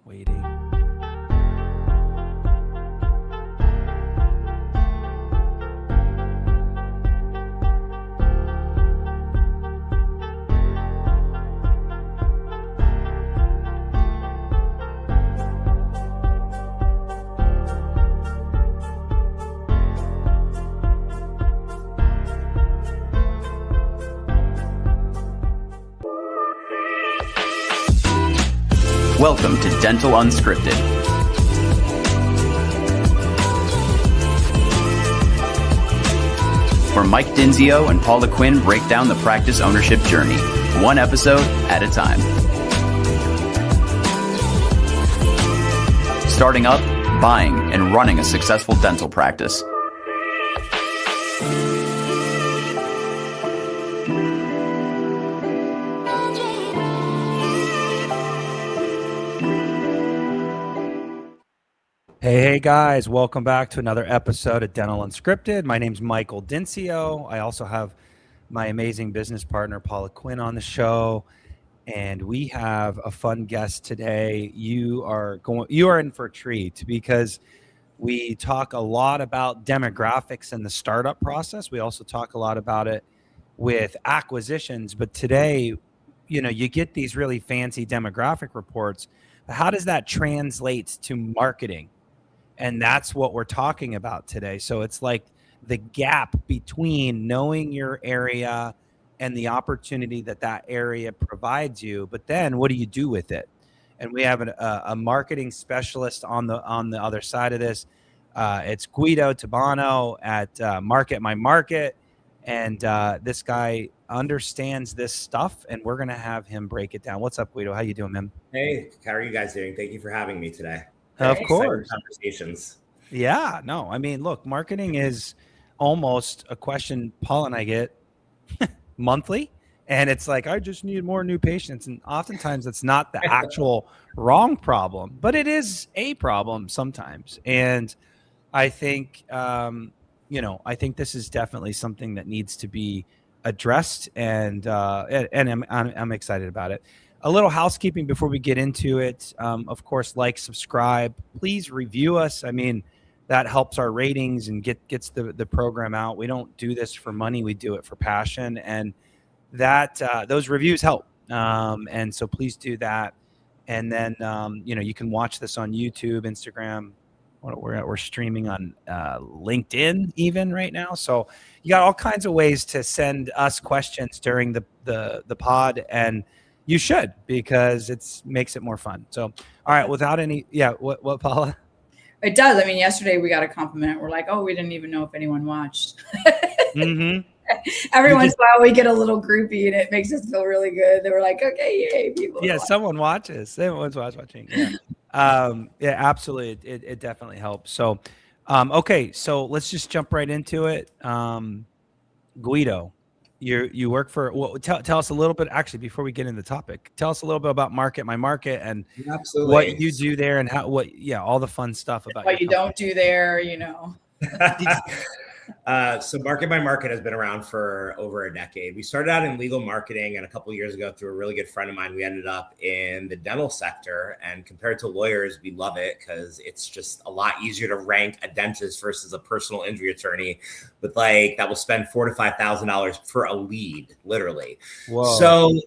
Waiting. Welcome to Dental Unscripted, where Mike Dinsio and Paula Quinn break down the practice ownership journey, one episode at a time. Starting up, buying, and running a successful dental practice. Hey guys, welcome back to another episode of Dental Unscripted. My name's Michael Dinsio. I also have my amazing business partner, Paula Quinn, on the show. And we have a fun guest today. You are in for a treat because we talk a lot about demographics and the startup process. We also talk a lot about it with acquisitions. But today, you get these really fancy demographic reports. How does that translate to marketing? And that's what we're talking about today. So it's like the gap between knowing your area and the opportunity that area provides you. But then what do you do with it? And we have a marketing specialist on the other side of this. It's Guido Tebano at Market My Market. And this guy understands this stuff, and we're going to have him break it down. What's up, Guido? How you doing, man? Hey, how are you guys doing? Thank you for having me today. Of course. Conversations. Yeah, no, I mean, look, marketing is almost a question Paul and I get monthly. And it's like, I just need more new patients. And oftentimes it's not the actual wrong problem, but it is a problem sometimes. And I think, I think this is definitely something that needs to be addressed. And I'm excited about it. A little housekeeping before we get into it. Of course, like, subscribe, please review us. I mean, that helps our ratings and gets the program out. We don't do this for money. We do it for passion. And that those reviews help. And so please do that. And then, you can watch this on YouTube, Instagram. We're streaming on LinkedIn even right now. So you got all kinds of ways to send us questions during the pod, and you should, because it makes it more fun. So, all right, without any, what Paula? It does. I mean, yesterday we got a compliment. We're like, oh, we didn't even know if anyone watched. Mm-hmm. Every once in a while we get a little groupie, and it makes us feel really good. They were like, okay, yay, people. Yeah, someone watches. Someone's watching. Yeah, yeah, absolutely. It definitely helps. So, okay, so let's just jump right into it. Guido, you work for, tell us a little bit, actually, before we get into the topic, tell us a little bit about Market My Market and Absolutely. what you do there and all the fun stuff about what you company. don't do there, So Market by Market has been around for over a decade. We started out in legal marketing, and a couple of years ago, through a really good friend of mine, we ended up in the dental sector. And compared to lawyers, we love it because it's just a lot easier to rank a dentist versus a personal injury attorney with that will spend $4,000 to $5,000 for a lead, literally. Whoa. So,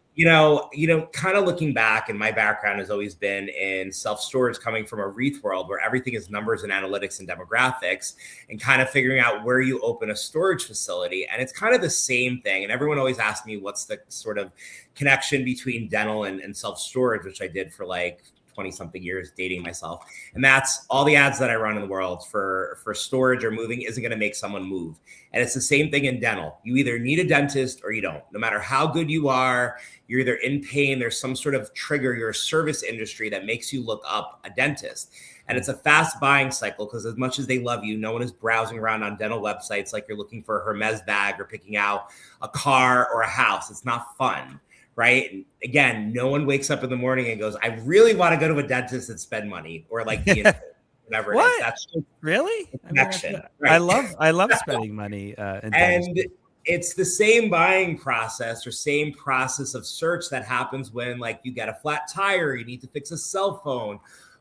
kind of looking back, and my background has always been in self-storage, coming from a REIT world where everything is numbers and analytics and demographics, and kind of figuring out where you open a storage facility. And it's kind of the same thing. And everyone always asks me, what's the sort of connection between dental and self-storage, which I did for 20-something years, dating myself. And that's all the ads that I run in the world for storage or moving isn't going to make someone move. And it's the same thing in dental. You either need a dentist or you don't. No matter how good you are, you're either in pain, there's some sort of trigger, you're a service industry that makes you look up a dentist. And it's a fast buying cycle because as much as they love you, no one is browsing around on dental websites like you're looking for a Hermes bag or picking out a car or a house. It's not fun. Right. And again, no one wakes up in the morning and goes, I really want to go to a dentist and spend money, or whatever. What? It is. That's just really connection. Right. I love spending money. And it's the same buying process or same process of search that happens when you get a flat tire, you need to fix a cell phone,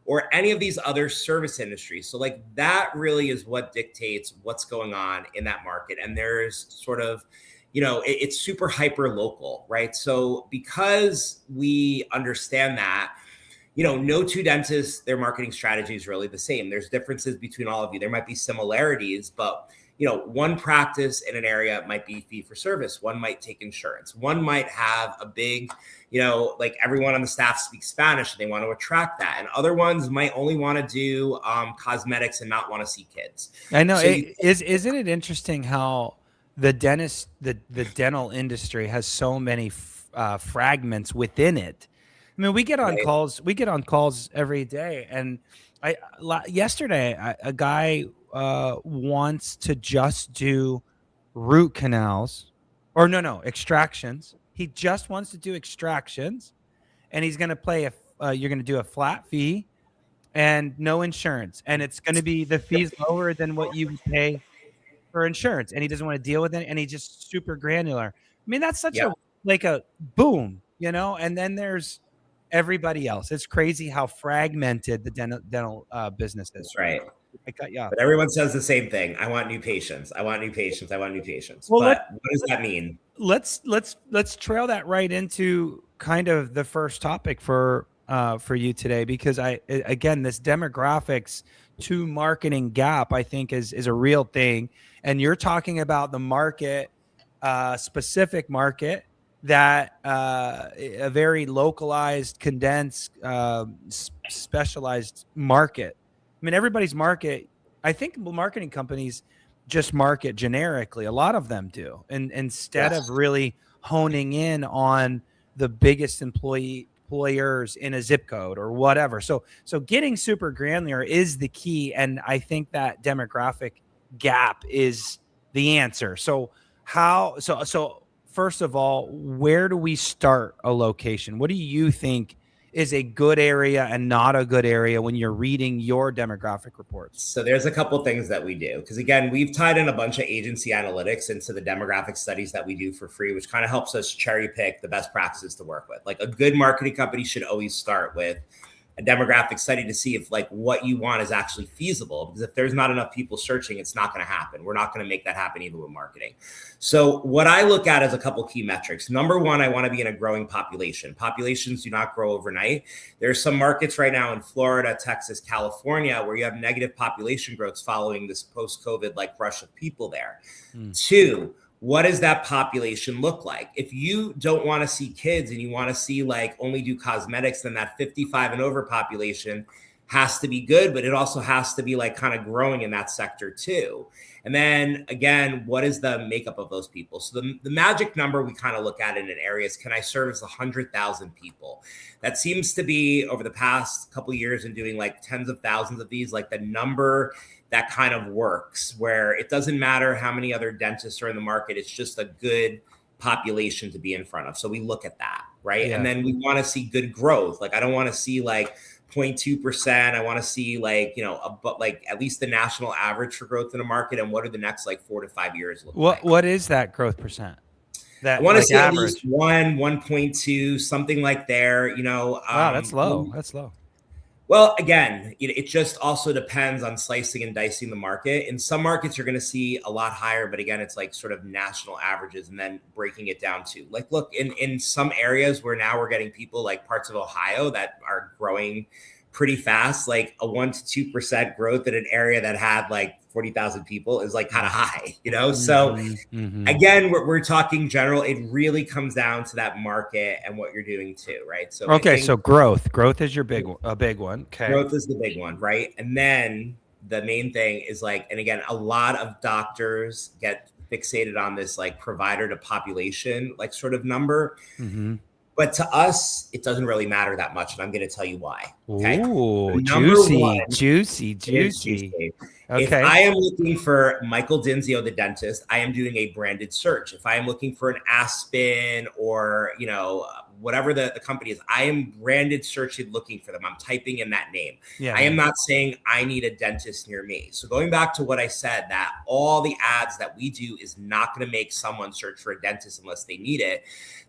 or any of these other service industries. So like that really is what dictates what's going on in that market. And there's sort of, it's super hyper local, right? So because we understand that, no two dentists, their marketing strategy is really the same. There's differences between all of you. There might be similarities, but one practice in an area might be fee for service. One might take insurance. One might have a big, like everyone on the staff speaks Spanish and they want to attract that. And other ones might only want to do cosmetics and not want to see kids. I know. So Isn't it interesting how the dental industry has so many fragments within it? I mean, we get on calls every day. And yesterday, a guy wants to just do root canals or extractions. He just wants to do extractions, and he's going to you're going to do a flat fee and no insurance. And it's going to be, the fees lower than what you pay for insurance. And he doesn't want to deal with it. And he's just super granular. I mean, that's such a boom, and then there's everybody else. It's crazy how fragmented the dental business is. That's right. I cut you off. But everyone says the same thing. I want new patients. I want new patients. I want new patients. Well, but what does that mean? Let's trail that right into kind of the first topic for you today, because this demographics to marketing gap, I think is a real thing. And you're talking about the market, specific market, that a very localized, condensed, specialized market. I mean, everybody's market, I think marketing companies just market generically. A lot of them do. And instead of really honing in on the biggest employers in a zip code or whatever. So getting super granular is the key. And I think that demographic gap is the answer. So first of all, where do we start a location? What do you think is a good area and not a good area when you're reading your demographic reports? So there's a couple things that we do, because again, we've tied in a bunch of agency analytics into the demographic studies that we do for free, which kind of helps us cherry pick the best practices to work with. Like a good marketing company should always start with a demographic study to see if like what you want is actually feasible, because if there's not enough people searching, it's not going to happen. We're not going to make that happen even with marketing. So what I look at is a couple key metrics. Number one, I want to be in a growing population. Populations do not grow overnight. There's some markets right now in Florida, Texas, California, where you have negative population growth following this post-COVID like rush of people there. Two, what does that population look like? If you don't want to see kids and you want to see like only do cosmetics, then that 55 and over population has to be good, but it also has to be like kind of growing in that sector too. And then again, what is the makeup of those people? So the magic number we kind of look at in an area is, can I service 100,000 people? That seems to be, over the past couple of years and doing like tens of thousands of these, like the number that kind of works, where it doesn't matter how many other dentists are in the market. It's just a good population to be in front of. So we look at that, right? Yeah. And then we want to see good growth. Like, I don't want to see like 0.2%. I want to see like, but like at least the national average for growth in a market. And what are the next like 4 to 5 years look like? What is that growth percent? That I want to see average. At least 1.2, something like there, Wow, that's low. That's low. Well, again, it just also depends on slicing and dicing the market. In some markets, you're going to see a lot higher, but again, it's like sort of national averages and then breaking it down to like, look, in some areas where now we're getting people like parts of Ohio that are growing pretty fast, like a 1 to 2% growth in an area that had like 40,000 people is like kind of high, So again, we're talking general. It really comes down to that market and what you're doing too, right? So so growth is your big one. Okay. Growth is the big one, right? And then the main thing is like, and again, a lot of doctors get fixated on this like provider to population, like sort of number. Mm-hmm. But to us, it doesn't really matter that much. And I'm going to tell you why. Okay. Ooh, juicy. Okay. If I am looking for Michael Dinsio, the dentist, I am doing a branded search. If I am looking for an Aspen or, whatever the company is, I am branded searching, looking for them. I'm typing in that name. Yeah, I am not saying I need a dentist near me. So going back to what I said, that all the ads that we do is not going to make someone search for a dentist unless they need it.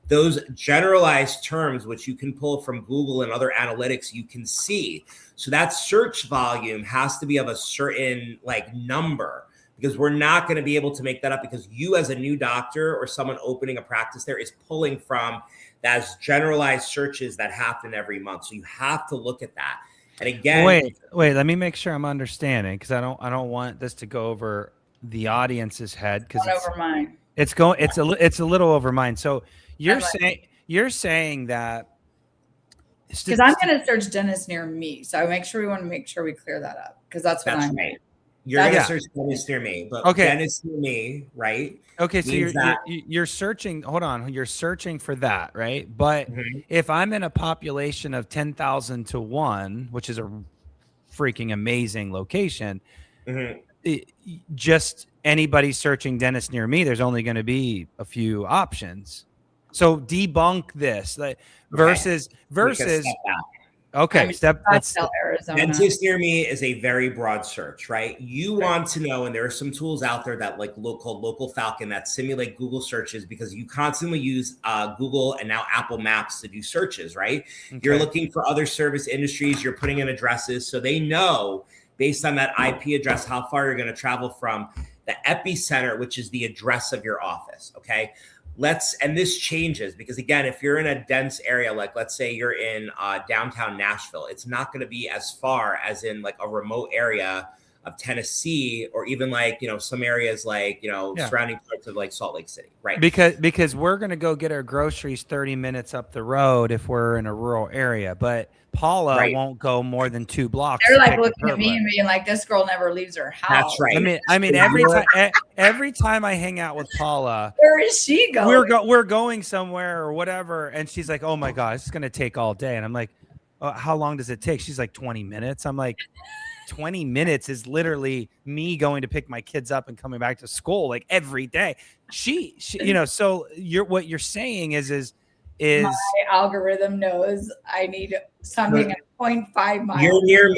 Those generalized terms, which you can pull from Google and other analytics, you can see. So that search volume has to be of a certain like number, because we're not going to be able to make that up, because you as a new doctor or someone opening a practice there is pulling from those generalized searches that happen every month. So you have to look at that. And again, wait, let me make sure I'm understanding, because I don't want this to go over the audience's head, because It's over mine. it's a little over mine. So you're saying that Because I'm going to search dentist near me. So we want to make sure we clear that up, because that's what I'm right. You're going to search dentist near me, but dentist near me, right? Okay, so you're searching. Hold on, you're searching for that, right? But if I'm in a population of 10,000 to 1, which is a freaking amazing location, just anybody searching dentist near me, there's only going to be a few options. So debunk this, like versus. Okay, let's tell Arizona. Dentist near me is a very broad search, right? You want to know, and there are some tools out there that called Local Falcon that simulate Google searches, because you constantly use Google and now Apple Maps to do searches, right? Okay. You're looking for other service industries, you're putting in addresses, so they know based on that IP address how far you're going to travel from the epicenter, which is the address of your office, okay? And this changes, because again, if you're in a dense area, like let's say you're in downtown Nashville, it's not going to be as far as in like a remote area of Tennessee, or even like, some areas like, surrounding parts of like Salt Lake City, right? Because we're going to go get our groceries 30 minutes up the road if we're in a rural area, but Paula won't go more than 2 blocks. They're like looking at me and being like, this girl never leaves her house. That's right. I mean, every time I hang out with Paula, where is she going? We're going somewhere or whatever, and she's like, oh my God, it's going to take all day. And I'm like, how long does it take? She's like, 20 minutes. I'm like, 20 minutes is literally me going to pick my kids up and coming back to school like every day. She so what you're saying is my algorithm knows I need something at 0.5 miles. You're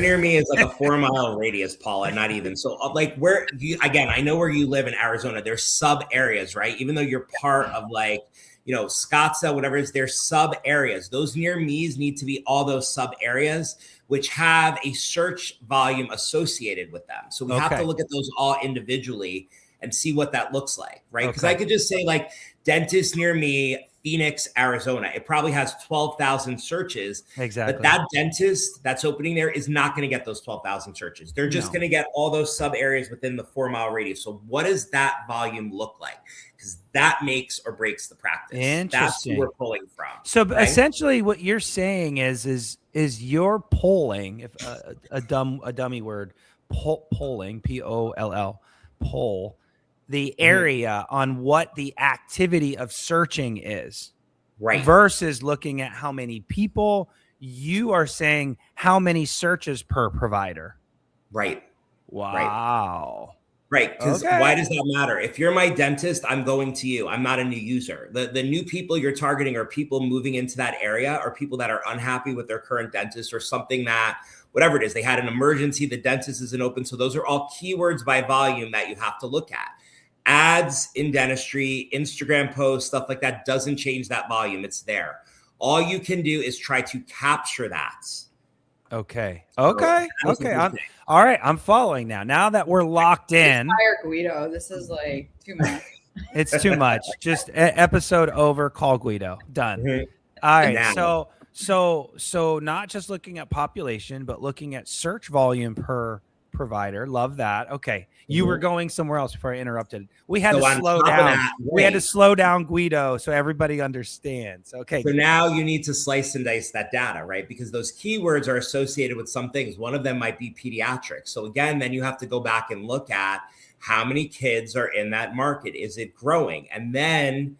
near me is like a 4-mile radius, Paula, not even. So like I know where you live in Arizona, there's sub areas, right? Even though you're part of like, Scottsdale, whatever it is, there's sub areas. Those near me's need to be all those sub areas, which have a search volume associated with them. So we have to look at those all individually and see what that looks like, right? Because I could just say like dentist near me, Phoenix, Arizona. It probably has 12,000 searches. Exactly. But that dentist that's opening there is not going to get those 12,000 searches. They're just going to get all those sub areas within the 4-mile radius. So what does that volume look like? Because that makes or breaks the practice. Interesting. That's who we're pulling from. So essentially what you're saying is you're polling, if a dummy word, polling, POLL, poll, the area on what the activity of searching is, right? Versus looking at how many people. You are saying how many searches per provider, right? Wow. Right, because why does that matter? If you're my dentist, I'm going to you. I'm not a new user. The new people you're targeting are people moving into that area, or people that are unhappy with their current dentist, or something that, whatever it is, they had an emergency, the dentist isn't open. So those are all keywords by volume that you have to look at. Ads in dentistry, Instagram posts, stuff like that doesn't change that volume. It's there. All you can do is try to capture that. Okay. All right. I'm following now. Now that we're locked in. Fire Guido. This is like too much. It's too much. Just episode over. Call Guido. Done. Mm-hmm. All right. Now. So not just looking at population, but looking at search volume per provider. Love that. Okay. You were going somewhere else before I interrupted. We had to slow down. We had to slow down Guido so everybody understands. Okay. So now you need to slice and dice that data, right? Because those keywords are associated with some things. One of them might be pediatrics. So again, then you have to go back and look at how many kids are in that market. Is it growing? And then,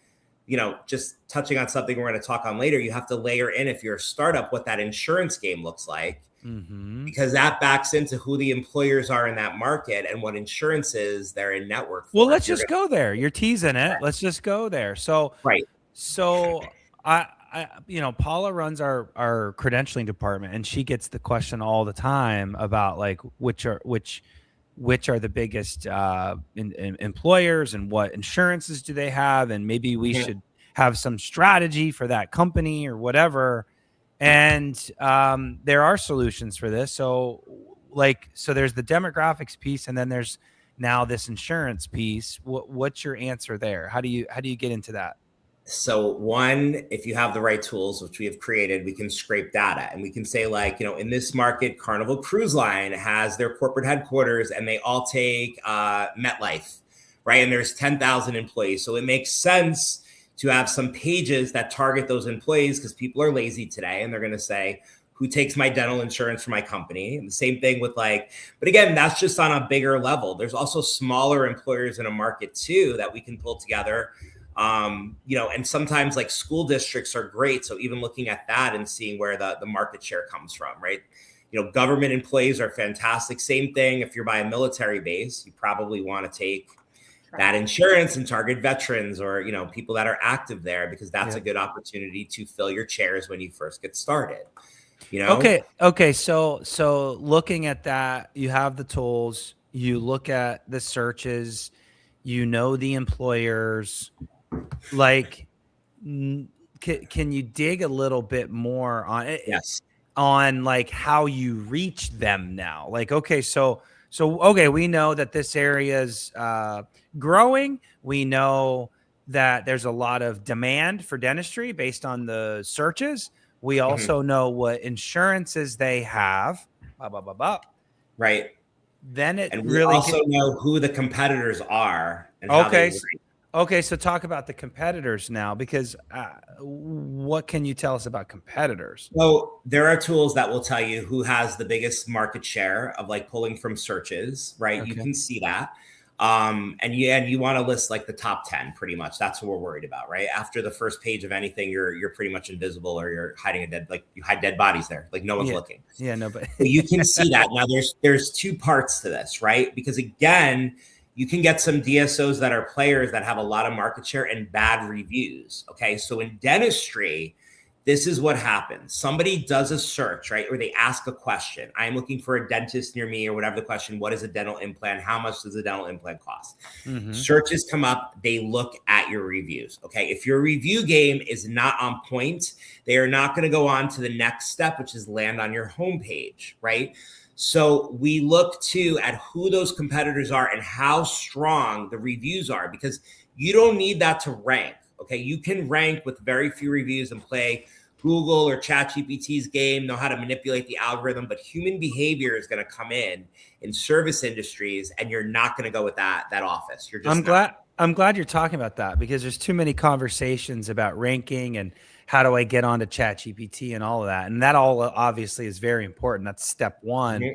just touching on something we're going to talk on later, you have to layer in, if you're a startup, what that insurance game looks like. Mm-hmm. Because that backs into who the employers are in that market and what insurances they're in network for. Well, let's just go there. You're teasing it. Let's just go there. So, right. So Paula runs our credentialing department, and she gets the question all the time about like which are the biggest employers and what insurances do they have, and maybe we should have some strategy for that company or whatever. And there are solutions for this. So there's the demographics piece, and then there's now this insurance piece. What's your answer there? How do you get into that? So one, if you have the right tools, which we have created, we can scrape data and we can say like, in this market, Carnival Cruise Line has their corporate headquarters and they all take MetLife, right? And there's 10,000 employees. So it makes sense to have some pages that target those employees because people are lazy today and they're going to say, who takes my dental insurance for my company? And the same thing with but again, that's just on a bigger level. There's also smaller employers in a market too that we can pull together. And sometimes like school districts are great. So even looking at that and seeing where the market share comes from, right? Government employees are fantastic. Same thing. If you're by a military base, you probably want to take that insurance and target veterans or, people that are active there, because that's a good opportunity to fill your chairs when you first get started. Okay. So looking at that, you have the tools, you look at the searches, the employers. Like, can you dig a little bit more on it? Yes. On like how you reach them now? Like, okay, so we know that this area's growing. We know that there's a lot of demand for dentistry based on the searches. We also know what insurances they have. Right. Then we also know who the competitors are. And how they rank. Okay, so talk about the competitors now, because what can you tell us about competitors? So there are tools that will tell you who has the biggest market share of like pulling from searches, right? Okay. You can see that. And you want to list like the top 10 pretty much. That's what we're worried about, right? After the first page of anything, you're pretty much invisible, or you're hiding you hide dead bodies there. Like no one's looking. Yeah, no, but so you can see that. Now there's two parts to this, right? Because again, you can get some DSOs that are players that have a lot of market share and bad reviews. Okay. So in dentistry, this is what happens. Somebody does a search, right? Or they ask a question. I'm looking for a dentist near me, or whatever the question. What is a dental implant? How much does a dental implant cost? Searches come up. They look at your reviews. Okay. If your review game is not on point, they are not going to go on to the next step, which is land on your homepage, right? So we look too at who those competitors are and how strong the reviews are, because you don't need that to rank. Okay. You can rank with very few reviews and play Google or ChatGPT's game, know how to manipulate the algorithm, but human behavior is going to come in service industries, and you're not going to go with that office. You're just I'm glad you're talking about that, because there's too many conversations about ranking and how do I get onto ChatGPT and all of that. And that all obviously is very important. That's step one.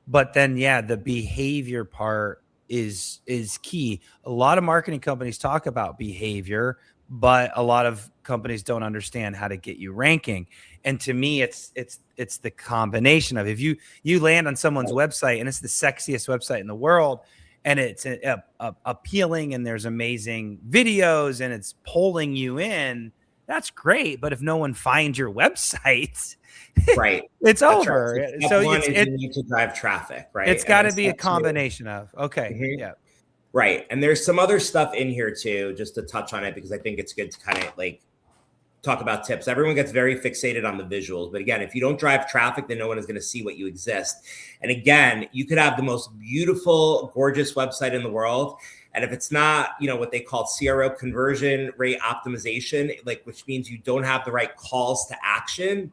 But then, the behavior part is key. A lot of marketing companies talk about behavior, but a lot of companies don't understand how to get you ranking. And to me, it's the combination of, if you land on someone's website and it's the sexiest website in the world, and it's appealing, and there's amazing videos, and it's pulling you in, that's great. But if no one finds your website, right, it's over. Right. So you need to drive traffic, right? It's got to be a combination of, yeah. Right. And there's some other stuff in here too, just to touch on it, because I think it's good to kind of like talk about tips. Everyone gets very fixated on the visuals, but again, if you don't drive traffic, then no one is going to see what you exist. And again, you could have the most beautiful, gorgeous website in the world, and if it's not, what they call CRO, conversion rate optimization, which means you don't have the right calls to action,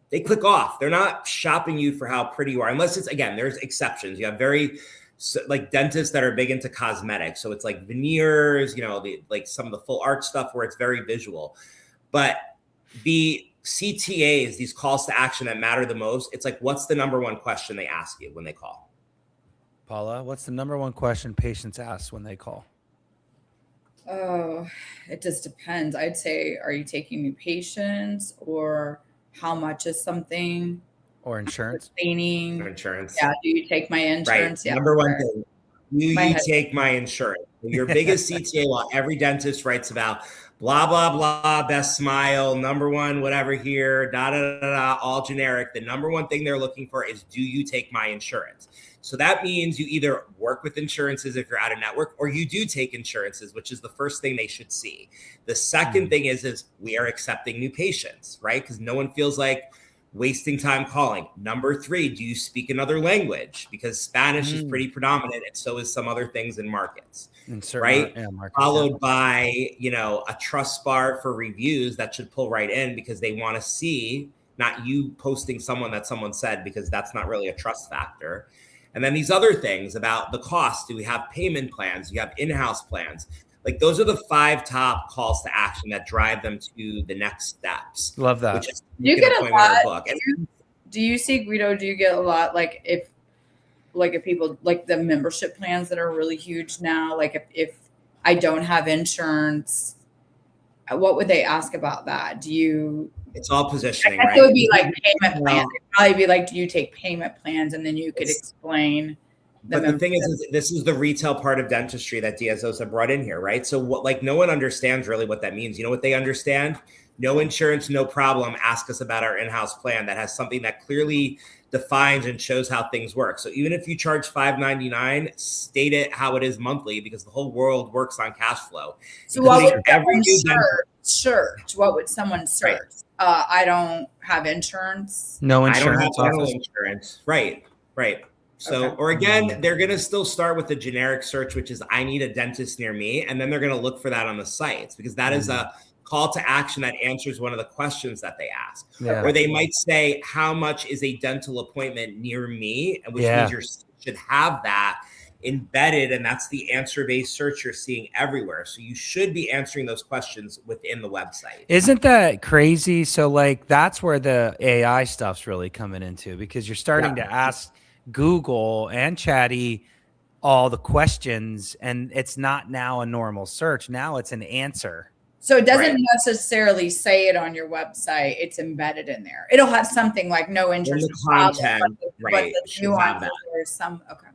they click off. They're not shopping you for how pretty you are, unless it's, again, there's exceptions. You have like dentists that are big into cosmetics. So it's like veneers, some of the full arch stuff where it's very visual. But the CTAs, these calls to action that matter the most, it's like, what's the number one question they ask you when they call? Paula, what's the number one question patients ask when they call? Oh, it just depends. I'd say, are you taking new patients, or how much is something? Or insurance? Or insurance. Yeah. Do you take my insurance? Right. Yeah. Number one thing. You take my insurance. Your biggest CTA, while every dentist writes about blah, blah, blah, best smile, number one, whatever here, da, da, da, da, all generic. The number one thing they're looking for is, do you take my insurance? So that means you either work with insurances if you're out of network, or you do take insurances, which is the first thing they should see. The second thing is we are accepting new patients, right? Because no one feels like wasting time calling. Number 3, do you speak another language? Because Spanish is pretty predominant, and so is some other things in markets, right? Followed by, a trust bar for reviews that should pull right in, because they want to see not you posting someone that someone said, because that's not really a trust factor. And then these other things about the cost. Do we have payment plans? Do you have in-house plans? Like, those are the 5 top calls to action that drive them to the next steps. Love that. Which is you get a lot. Do you see, Guido, do you get a lot, like if people, like the membership plans that are really huge now, like if I don't have insurance, what would they ask about that? It's all positioning, right? It would be like payment plans. It'd probably be like, do you take payment plans? And then you could explain. But the thing is, this is the retail part of dentistry that DSOs have brought in here, right? So no one understands really what that means. You know what they understand? No insurance, no problem. Ask us about our in-house plan that has something that clearly defines and shows how things work. So even if you charge $5.99, state it how it is monthly, because the whole world works on cash flow. So what would someone search? What would someone search? Right. I don't have insurance. No insurance. I don't have dental insurance. Right. So, or again, they're going to still start with the generic search, which is, I need a dentist near me. And then they're going to look for that on the sites, because that is a call to action that answers one of the questions that they ask. Yeah. Or they might say, how much is a dental appointment near me? And which means you should have that embedded. And that's the answer-based search you're seeing everywhere. So you should be answering those questions within the website. Isn't that crazy? So like, that's where the AI stuff's really coming into, because you're starting to ask Google and Chatty all the questions, and it's not now a normal search. Now it's an answer. So it doesn't necessarily say it on your website. It's embedded in there. It'll have something like no interest in content, but the nuances or some. Okay.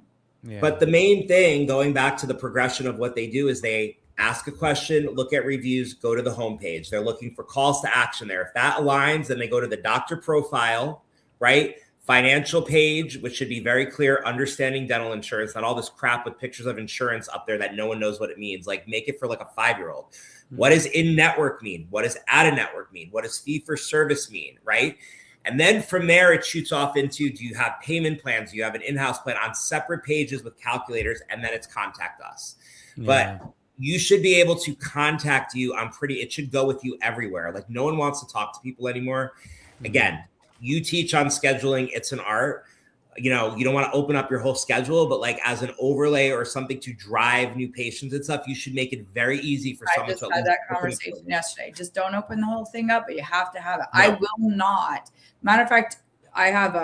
Yeah. But the main thing, going back to the progression of what they do, is they ask a question, look at reviews, go to the homepage. They're looking for calls to action there. If that aligns, then they go to the doctor profile, right? Financial page, which should be very clear, understanding dental insurance, not all this crap with pictures of insurance up there that no one knows what it means. Like, make it for like a 5-year-old. What does in-network mean? What does out-of-network mean? What does fee-for-service mean, right? And then from there, it shoots off into, do you have payment plans? Do you have an in-house plan on separate pages with calculators? And then it's contact us. Yeah. But you should be able to contact you on it should go with you everywhere. Like, no one wants to talk to people anymore. Again, you teach on scheduling. It's an art. You don't want to open up your whole schedule, but like as an overlay or something to drive new patients and stuff, you should make it very easy for someone to. I just had that conversation yesterday. Just don't open the whole thing up, but you have to have it. No. I will not. Matter of fact, I have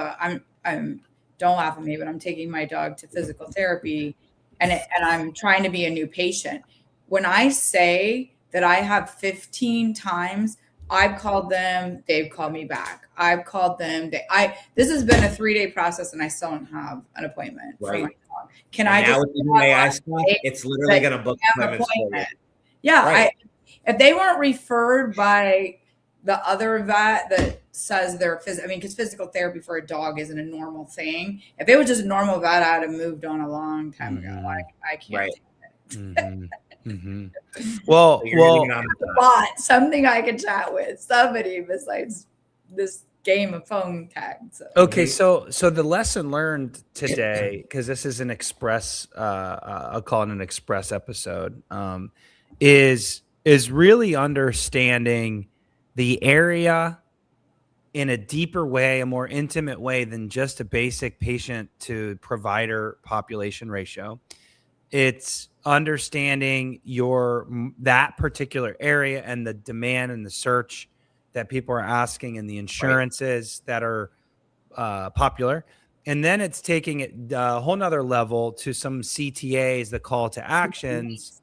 I'm don't laugh at me, but I'm taking my dog to physical therapy, and I'm trying to be a new patient. When I say that I have 15 times. I've called them. They've called me back. I've called them. This has been a 3-day process, and I still don't have an appointment for my dog. Can I just? It's literally going to book appointments for you. Yeah, right. If they weren't referred by the other vet that says they're because physical therapy for a dog isn't a normal thing. If it was just a normal vet, I'd have moved on a long time ago. I can't. Take it. Mm-hmm. Well, but something I can chat with somebody besides this game of phone tag. So. Okay, so the lesson learned today, because this is an express, I'll call it an express episode, is really understanding the area in a deeper way, a more intimate way than just a basic patient to provider population ratio. It's understanding that particular area and the demand and the search that people are asking and the insurances that are popular. And then it's taking it a whole nother level to some CTAs, the call to actions,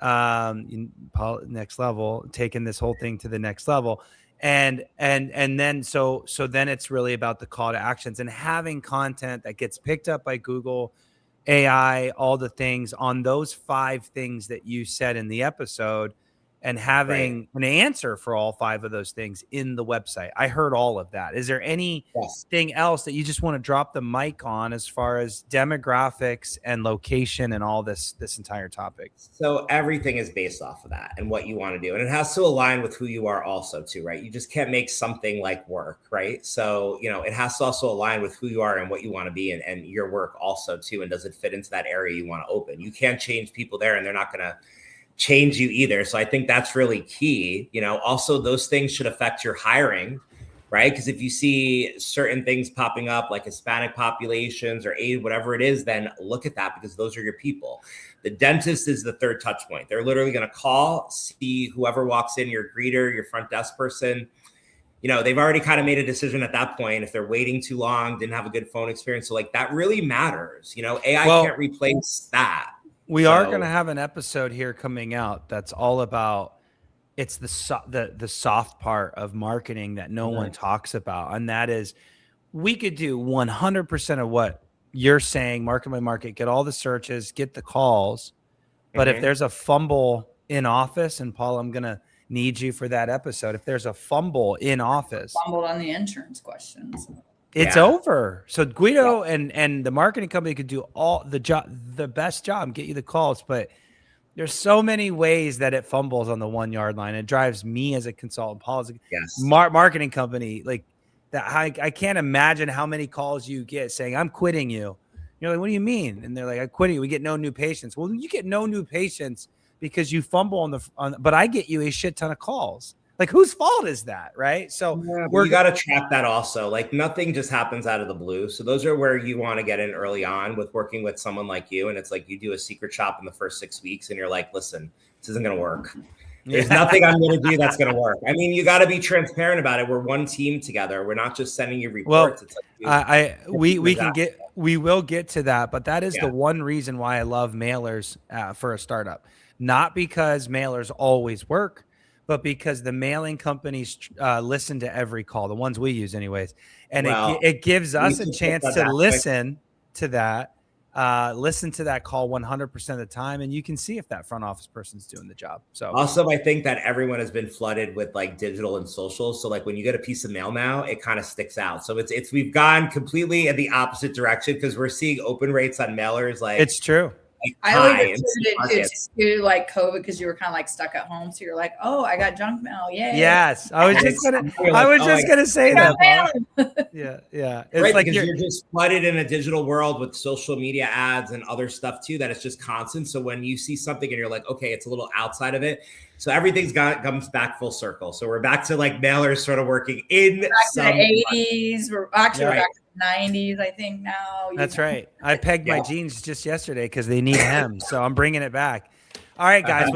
next level, taking this whole thing to the next level. And then so then it's really about the call to actions and having content that gets picked up by Google, AI, all the things on those 5 things that you said in the episode. and having an answer for all 5 of those things in the website. I heard all of that. Is there anything else that you just want to drop the mic on as far as demographics and location and all this entire topic? So everything is based off of that and what you want to do. And it has to align with who you are also too, right? You just can't make something like work, right? So, it has to also align with who you are and what you want to be and your work also too. And does it fit into that area you want to open? You can't change people there and they're not going to change you either. So I think that's really key. Also those things should affect your hiring, right? Because if you see certain things popping up like Hispanic populations or aid, whatever it is, then look at that because those are your people. The dentist is the third touch point. They're literally going to call, see whoever walks in, your greeter, your front desk person. They've already kind of made a decision at that point. If they're waiting too long, didn't have a good phone experience. So like that really matters. AI can't replace that. We are going to have an episode here coming out that's all about it's the soft part of marketing that no one talks about. And that is we could do 100% of what you're saying, market by market, get all the searches, get the calls. But if there's a fumble in office, and Paul, I'm going to need you for that episode. If there's a fumble in office, fumbled on the insurance questions. It's over. So Guido and the marketing company could do all the best job, get you the calls, but there's so many ways that it fumbles on the 1 yard line. It drives me as a consultant, Paul as a marketing company, like that. I can't imagine how many calls you get saying, I'm quitting you. You're like, what do you mean? And they're like, I'm quitting you. We get no new patients. Well, you get no new patients because you fumble but I get you a shit ton of calls. Like, whose fault is that, right? So you got to track that also. Like, nothing just happens out of the blue. So those are where you want to get in early on with working with someone like you. And it's like you do a secret shop in the first 6 weeks and you're like, listen, this isn't going to work. There's nothing I'm going to do that's going to work. I mean, you got to be transparent about it. We're one team together. We're not just sending you reports. Well, it's like, we will get to that, but that is the one reason why I love mailers for a startup. Not because mailers always work, but because the mailing companies listen to every call, the ones we use anyways. And it gives us a chance to listen to that call 100% of the time. And you can see if that front office person's doing the job. So also, I think that everyone has been flooded with like digital and social. So like when you get a piece of mail now, it kind of sticks out. So we've gone completely in the opposite direction because we're seeing open rates on mailers. Like it's true. I always attributed it to like COVID because you were kind of like stuck at home. So you're like, oh, I got junk mail. Yay. Yes. I was just gonna say that. Yeah. It's right, like because you're just flooded in a digital world with social media ads and other stuff too, that it's just constant. So when you see something and you're like, okay, it's a little outside of it. So everything's comes back full circle. So we're back to like mailers sort of working in back to the 80s. We're back to the 90s, I think now. That's right. I pegged my jeans just yesterday because they need hem. So I'm bringing it back. All right, guys.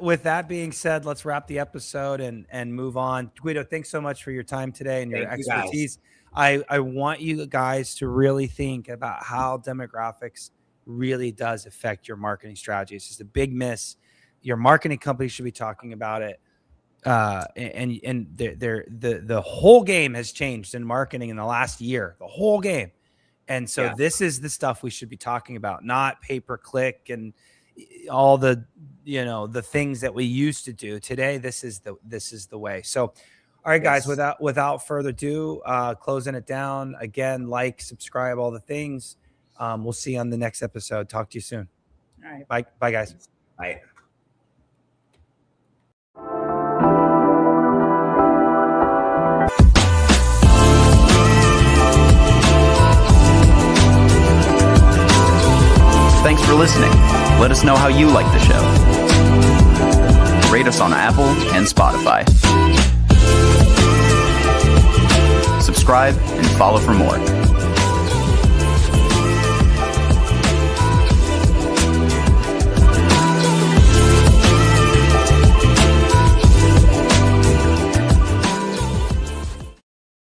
With that being said, let's wrap the episode and move on. Guido, thanks so much for your time today and your expertise. I want you guys to really think about how demographics really does affect your marketing strategy. It's just a big miss. Your marketing company should be talking about it. And the whole game has changed in marketing in the last year, the whole game. And so this is the stuff we should be talking about, not pay-per-click and all the things that we used to do. Today, this is the way. So, all right, guys, without further ado, closing it down again, like, subscribe, all the things. We'll see you on the next episode. Talk to you soon. All right. Bye, guys. Bye. Thanks for listening. Let us know how you like the show. Rate us on Apple and Spotify. Subscribe and follow for more.